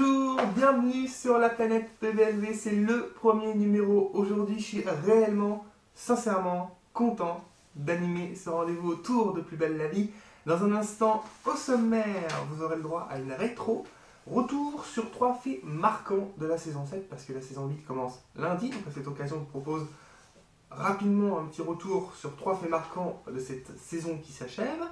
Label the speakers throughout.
Speaker 1: Bonjour, bienvenue sur la planète PBLV, c'est le premier numéro. Aujourd'hui, je suis réellement, sincèrement content d'animer ce rendez-vous autour de Plus belle la vie. Dans un instant, au sommaire, vous aurez le droit à une rétro. Retour sur 3 faits marquants de la saison 7, parce que la saison 8 commence lundi. Donc à cette occasion, je vous propose rapidement un petit retour sur 3 faits marquants de cette saison qui s'achève.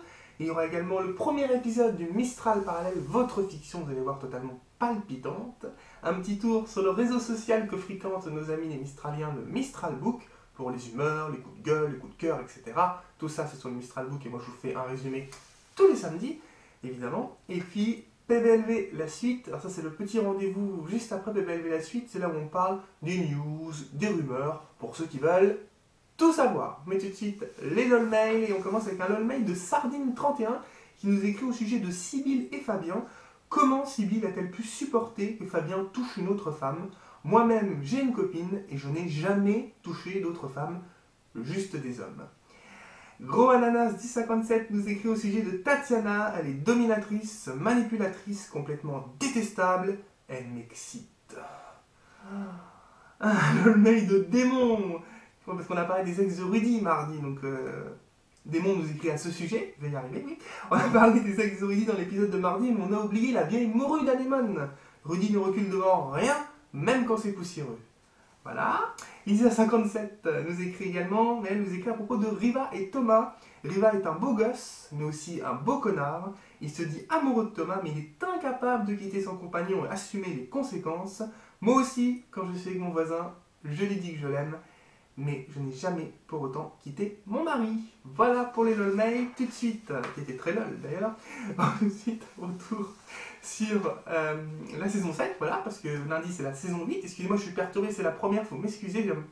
Speaker 1: Il y aura également le premier épisode du Mistral Parallèle, votre fiction, vous allez voir, totalement palpitante. Un petit tour sur le réseau social que fréquentent nos amis les Mistraliens, le Mistral Book, pour les humeurs, les coups de gueule, les coups de cœur, etc. Tout ça, c'est sur le Mistral Book, et moi je vous fais un résumé tous les samedis, évidemment. Et puis, PBLV la suite, alors ça c'est le petit rendez-vous juste après PBLV la suite, c'est là où on parle des news, des rumeurs, pour ceux qui veulent tout savoir. Mais tout de suite, les LOL mails, et on commence avec un LOL mail de Sardine31 qui nous écrit au sujet de Sybille et Fabien. Comment Sybille a-t-elle pu supporter que Fabien touche une autre femme? Moi-même, j'ai une copine et je n'ai jamais touché d'autres femmes, juste des hommes. Gros Ananas 1057 nous écrit au sujet de Tatiana. Elle est dominatrice, manipulatrice, complètement détestable. Elle m'excite. Un LOL mail de démon. Parce qu'on a parlé des ex de Rudy mardi, donc Démon nous écrit à ce sujet, je vais y arriver, oui. On a parlé des ex de Rudy dans l'épisode de mardi, mais on a oublié la vieille morue d'Anémone. Rudy ne recule devant rien, même quand c'est poussiéreux. Voilà. Isa57 nous écrit également, mais elle nous écrit à propos de Riva et Thomas. Riva est un beau gosse, mais aussi un beau connard. Il se dit amoureux de Thomas, mais il est incapable de quitter son compagnon et assumer les conséquences. Moi aussi, quand je suis avec mon voisin, je lui dis que je l'aime. Mais je n'ai jamais pour autant quitté mon mari. Voilà pour les LOL mails. Tout de suite, qui était très LOL d'ailleurs, tout de suite retour sur la saison 7, voilà, parce que lundi c'est la saison 8. Excusez-moi, je suis perturbé, c'est la première, il faut m'excuser, j'ai un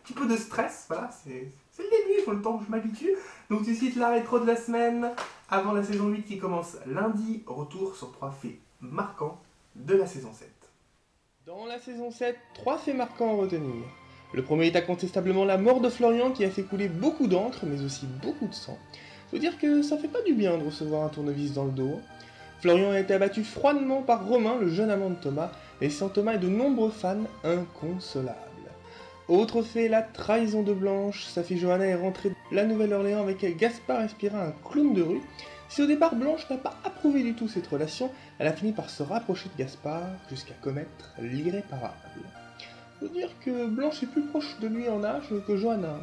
Speaker 1: petit peu de stress, voilà, c'est le début, il faut le temps que je m'habitue. Donc tout de suite, la rétro de la semaine, avant la saison 8 qui commence lundi, retour sur 3 faits marquants de la saison 7. Dans la saison 7, 3 faits marquants à retenir. Le premier est incontestablement la mort de Florian qui a fait couler beaucoup d'encre, mais aussi beaucoup de sang. Faut dire que ça fait pas du bien de recevoir un tournevis dans le dos. Florian a été abattu froidement par Romain, le jeune amant de Thomas, laissant Thomas et de nombreux fans inconsolables. Autre fait, la trahison de Blanche. Sa fille Johanna est rentrée de la Nouvelle-Orléans avec Gaspard Espira, un clown de rue. Si au départ Blanche n'a pas approuvé du tout cette relation, elle a fini par se rapprocher de Gaspard jusqu'à commettre l'irréparable. Faut dire que Blanche est plus proche de lui en âge que Johanna,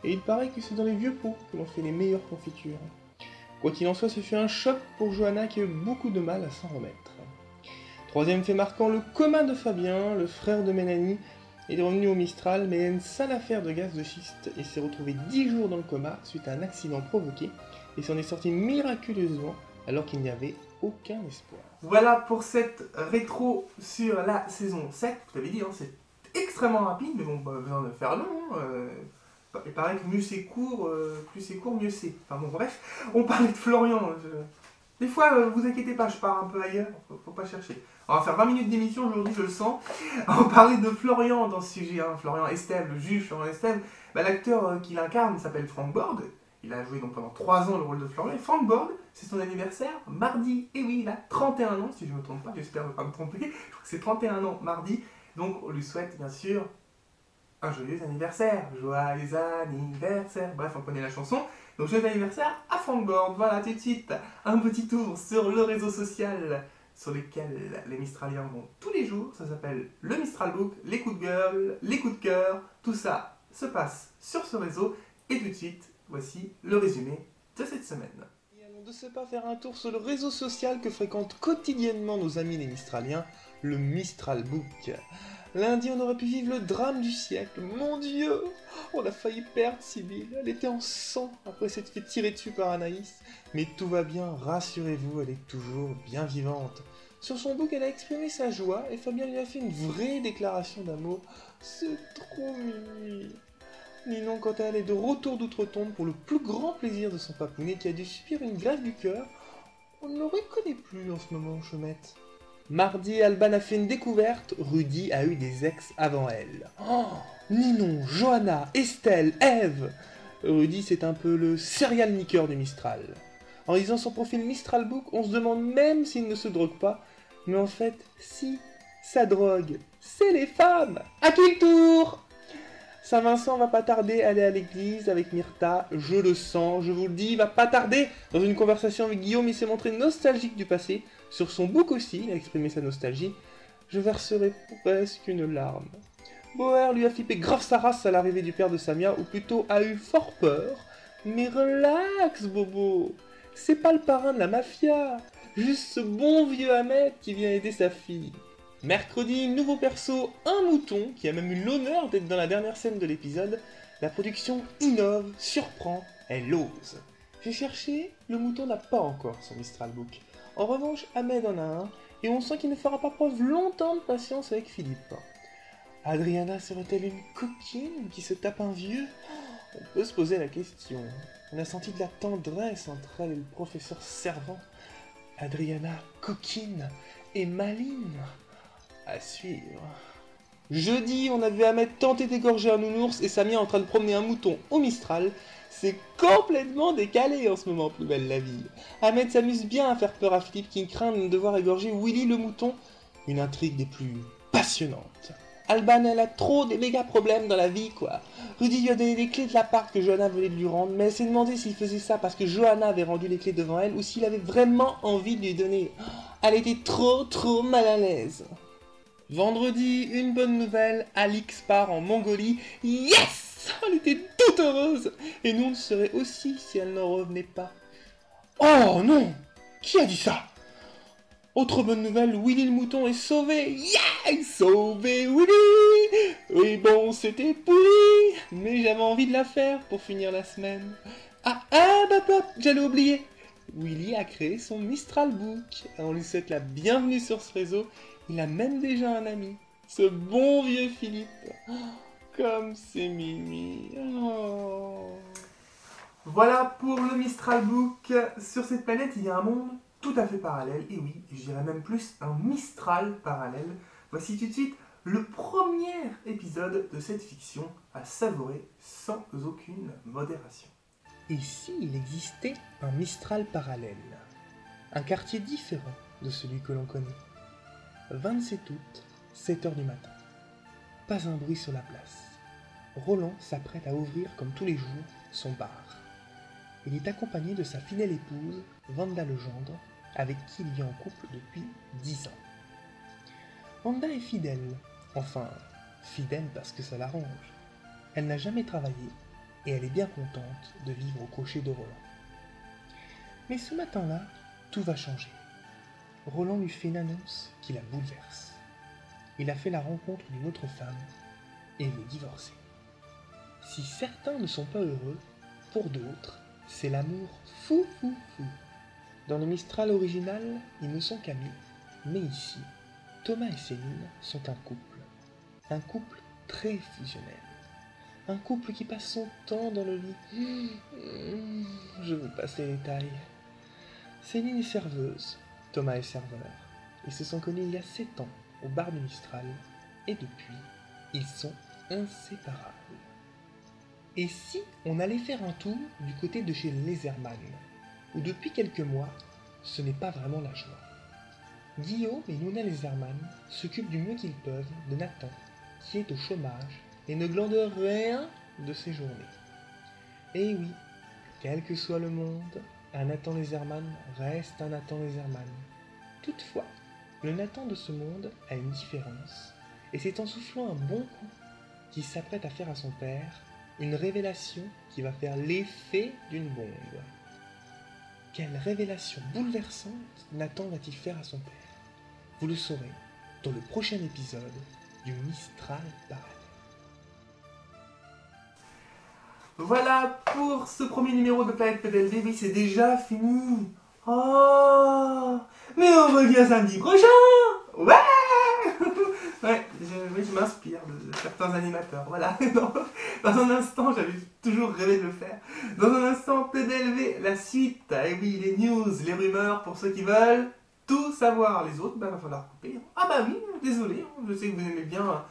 Speaker 1: et il paraît que c'est dans les vieux pots que l'on fait les meilleures confitures. Quoi qu'il en soit, ce fut un choc pour Johanna qui a eu beaucoup de mal à s'en remettre. Troisième fait marquant, le coma de Fabien, le frère de Mélanie, est revenu au Mistral, mais il a une sale affaire de gaz de schiste et s'est retrouvé 10 jours dans le coma suite à un accident provoqué, et s'en est sorti miraculeusement alors qu'il n'y avait aucun espoir. Voilà pour cette rétro sur la saison 7, vous l'avez dit, hein, c'est extrêmement rapide, mais bon, pas besoin de faire long. Il paraît que mieux c'est court, plus c'est court, mieux c'est. Enfin bon, bref, on parlait de Florian. Des fois, vous inquiétez pas, je pars un peu ailleurs, faut pas chercher. On va faire 20 minutes d'émission aujourd'hui, je le sens. On parlait de Florian dans ce sujet, hein. Florian Estève, le juge Florian Estève. Bah, l'acteur qui l'incarne s'appelle Frank Borg. Il a joué donc pendant 3 ans le rôle de Florian. Et Frank Borg, c'est son anniversaire mardi. Et oui, il a 31 ans, si je ne me trompe pas, j'espère ne pas me tromper. Je crois que c'est 31 ans mardi. Donc on lui souhaite bien sûr un joyeux anniversaire. Joyeux anniversaire. Bref, on connaît la chanson. Donc joyeux anniversaire à Frank Borg. Voilà, tout de suite, un petit tour sur le réseau social sur lequel les Mistraliens vont tous les jours. Ça s'appelle le Mistral Book, les coups de gueule, les coups de cœur. Tout ça se passe sur ce réseau. Et tout de suite, voici le résumé de cette semaine. Et allons de ce pas faire un tour sur le réseau social que fréquentent quotidiennement nos amis les Mistraliens, le Mistral Book. Lundi, on aurait pu vivre le drame du siècle. Mon Dieu, on a failli perdre Sybille. Elle était en sang après s'être fait tirer dessus par Anaïs. Mais tout va bien, rassurez-vous, elle est toujours bien vivante. Sur son book, elle a exprimé sa joie et Fabien lui a fait une vraie déclaration d'amour. C'est trop mimi. Ninon, quant à elle, est de retour d'outre-tombe pour le plus grand plaisir de son papounet qui a dû subir une grève du cœur. On ne le reconnaît plus en ce moment, Chemette. Mardi, Alban a fait une découverte, Rudy a eu des ex avant elle. Oh, Ninon, Johanna, Estelle, Ève. Rudy, c'est un peu le serial niqueur du Mistral. En lisant son profil Mistral Book, on se demande même s'il ne se drogue pas. Mais en fait, si, sa drogue, c'est les femmes. À qui le tour? Saint-Vincent va pas tarder à aller à l'église avec Myrtha, je le sens, je vous le dis, il va pas tarder. Dans une conversation avec Guillaume, il s'est montré nostalgique du passé. Sur son bouc aussi, il a exprimé sa nostalgie. Je verserai presque une larme. Boer lui a flippé grave sa race à l'arrivée du père de Samia, ou plutôt a eu fort peur. Mais relax, Bobo, c'est pas le parrain de la mafia, juste ce bon vieux Ahmed qui vient aider sa fille. Mercredi, nouveau perso, un mouton, qui a même eu l'honneur d'être dans la dernière scène de l'épisode. La production innove, surprend, elle ose. J'ai cherché, le mouton n'a pas encore son Mistral Book. En revanche, Ahmed en a un, et on sent qu'il ne fera pas preuve longtemps de patience avec Philippe. Adriana serait-elle une coquine qui se tape un vieux? On peut se poser la question. On a senti de la tendresse entre elle et le professeur Servant. Adriana, coquine et maligne. À suivre. Jeudi, on a vu Ahmed tenter d'égorger un nounours et Samia en train de promener un mouton au Mistral. C'est complètement décalé en ce moment, plus belle la vie. Ahmed s'amuse bien à faire peur à Philippe qui craint de devoir égorger Willy le mouton. Une intrigue des plus passionnantes. Alban, elle a trop des méga problèmes dans la vie, quoi. Rudy lui a donné les clés de l'appart que Johanna venait de lui rendre, mais elle s'est demandé s'il faisait ça parce que Johanna avait rendu les clés devant elle ou s'il avait vraiment envie de lui donner. Elle était trop mal à l'aise. Vendredi, une bonne nouvelle, Alix part en Mongolie. Yes! Elle était toute heureuse. Et nous, on le serait aussi si elle n'en revenait pas. Oh non! Qui a dit ça? Autre bonne nouvelle, Willy le mouton est sauvé. Yeah! Sauvé Willy! Oui bon, c'était pourri, mais j'avais envie de la faire pour finir la semaine. Bah, j'allais oublier. Willy a créé son Mistral Book. On lui souhaite la bienvenue sur ce réseau. Il a même déjà un ami. Ce bon vieux Philippe. Oh, comme c'est mimi. Oh. Voilà pour le Mistral Book. Sur cette planète, il y a un monde tout à fait parallèle. Et oui, je dirais même plus un Mistral parallèle. Voici tout de suite le premier épisode de cette fiction à savourer sans aucune modération. Et s'il existait un Mistral parallèle? Un quartier différent de celui que l'on connaît. 27 août, 7h du matin. Pas un bruit sur la place. Roland s'apprête à ouvrir, comme tous les jours, son bar. Il est accompagné de sa fidèle épouse, Vanda Legendre, avec qui il vit en couple depuis 10 ans. Vanda est fidèle, enfin, fidèle parce que ça l'arrange. Elle n'a jamais travaillé et elle est bien contente de vivre au crochet de Roland. Mais ce matin-là, tout va changer. Roland lui fait une annonce qui la bouleverse. Il a fait la rencontre d'une autre femme et veut divorcer. Si certains ne sont pas heureux, pour d'autres, c'est l'amour fou. Dans le Mistral original, ils ne sont qu'amis, mais ici, Thomas et Céline sont un couple. Un couple très fusionnel. Un couple qui passe son temps dans le lit. Je vous passe les détails. Céline est serveuse. Thomas est serveur. Ils se sont connus il y a 7 ans au bar du Mistral et depuis, ils sont inséparables. Et si on allait faire un tour du côté de chez Laserman, où depuis quelques mois, ce n'est pas vraiment la joie. Guillaume et Luna Laserman s'occupent du mieux qu'ils peuvent de Nathan, qui est au chômage et ne glande rien de ses journées. Et oui, quel que soit le monde, un Nathan Laserman reste un Nathan Laserman. Toutefois, le Nathan de ce monde a une différence, et c'est en soufflant un bon coup qu'il s'apprête à faire à son père une révélation qui va faire l'effet d'une bombe. Quelle révélation bouleversante Nathan va-t-il faire à son père? Vous le saurez dans le prochain épisode du Mistral parallèle. Voilà pour ce premier numéro de Planète PDLV, mais c'est déjà fini. Oh, mais on revient samedi prochain. Ouais. Ouais, je m'inspire de certains animateurs. Voilà. Dans un instant, j'avais toujours rêvé de le faire. Dans un instant, PDLV, la suite. Et oui, les news, les rumeurs pour ceux qui veulent tout savoir. Les autres, il va falloir couper. Ah bah oui, désolé. Je sais que vous aimez bien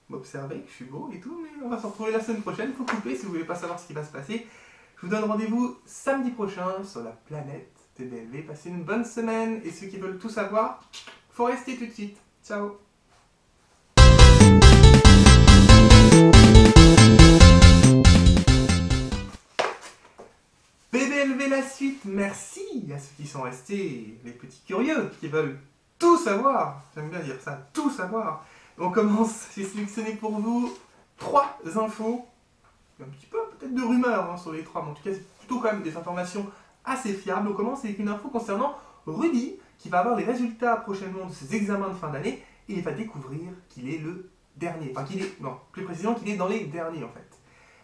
Speaker 1: m'observer, que je suis beau et tout, mais on va se retrouver la semaine prochaine. Faut couper si vous voulez pas savoir ce qui va se passer. Je vous donne rendez-vous samedi prochain sur la planète PDLV. Passez une bonne semaine. Et ceux qui veulent tout savoir, faut rester tout de suite. Ciao. PBLV la suite, merci à ceux qui sont restés, les petits curieux, qui veulent tout savoir. J'aime bien dire ça, tout savoir. On commence, j'ai sélectionné pour vous 3 infos, un petit peu peut-être de rumeurs hein, sur les 3, mais en tout cas c'est plutôt quand même des informations assez fiables. On commence avec une info concernant Rudy, qui va avoir les résultats prochainement de ses examens de fin d'année, et il va découvrir qu'il est le dernier. Enfin, qu'il est, non, plus précisément qu'il est dans les derniers en fait.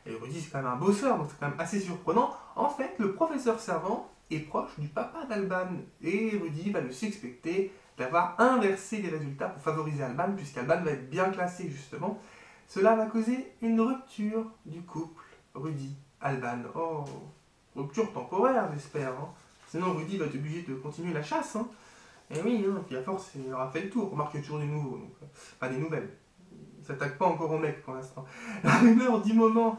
Speaker 1: Et Rudy, c'est quand même un bosseur, donc c'est quand même assez surprenant. En fait, le professeur Servant est proche du papa d'Alban, et Rudy va le suspecter d'avoir inversé les résultats pour favoriser Alban, puisqu'Alban va être bien classé justement. Cela va causer une rupture du couple Rudy-Alban. Oh, rupture temporaire, j'espère. Hein. Sinon, Rudy va être obligé de continuer la chasse. Hein. Et oui, hein, puis à force, il aura fait le tour. Remarque, il y a toujours des nouveaux, donc, enfin des nouvelles. Il ne s'attaque pas encore au mec pour l'instant. La rumeur du moment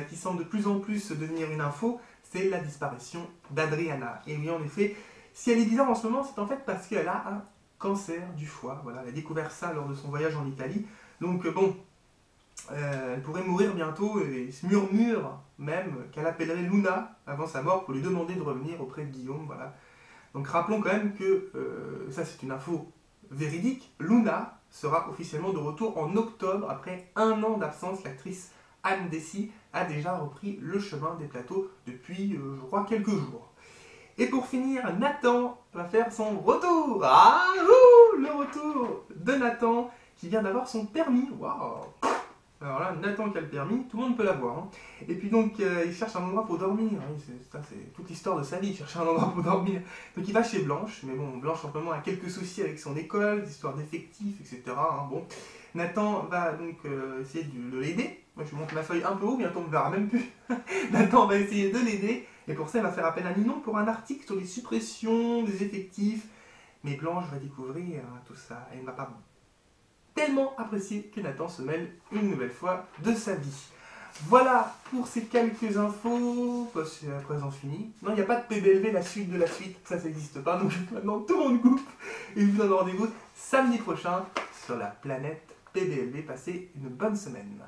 Speaker 1: qui semble de plus en plus devenir une info, c'est la disparition d'Adriana. Et oui, en effet, si elle est bizarre en ce moment, c'est en fait parce qu'elle a un cancer du foie. Voilà, elle a découvert ça lors de son voyage en Italie. Donc bon, elle pourrait mourir bientôt et il se murmure même qu'elle appellerait Luna avant sa mort pour lui demander de revenir auprès de Guillaume. Voilà. Donc rappelons quand même que, ça c'est une info véridique, Luna sera officiellement de retour en octobre après 1 an d'absence. L'actrice Anne Dessy a déjà repris le chemin des plateaux depuis, je crois, quelques jours. Et pour finir, Nathan va faire son retour. Ah, le retour de Nathan qui vient d'avoir son permis. Waouh! Alors là, Nathan qui a le permis, tout le monde peut l'avoir. Hein. Et puis donc, il cherche un endroit pour dormir. Oui, ça, c'est toute l'histoire de sa vie, chercher un endroit pour dormir. Donc il va chez Blanche, mais bon, Blanche simplement a quelques soucis avec son école, des histoires d'effectifs, etc. Hein, bon. Nathan va donc essayer de l'aider. Moi je monte ma feuille un peu haut, bientôt on ne verra même plus. Nathan va essayer de l'aider, et pour ça il va faire appel à Ninon pour un article sur les suppressions des effectifs. Mais Blanche va découvrir tout ça, et elle ne va pas tellement apprécié que Nathan se mêle une nouvelle fois de sa vie. Voilà pour ces quelques infos. C'est à présent fini. Non, il n'y a pas de PBLV, la suite de la suite, ça n'existe pas. Donc maintenant tout le monde coupe. Et je vous donne rendez-vous samedi prochain sur la planète PBLV. Passez une bonne semaine.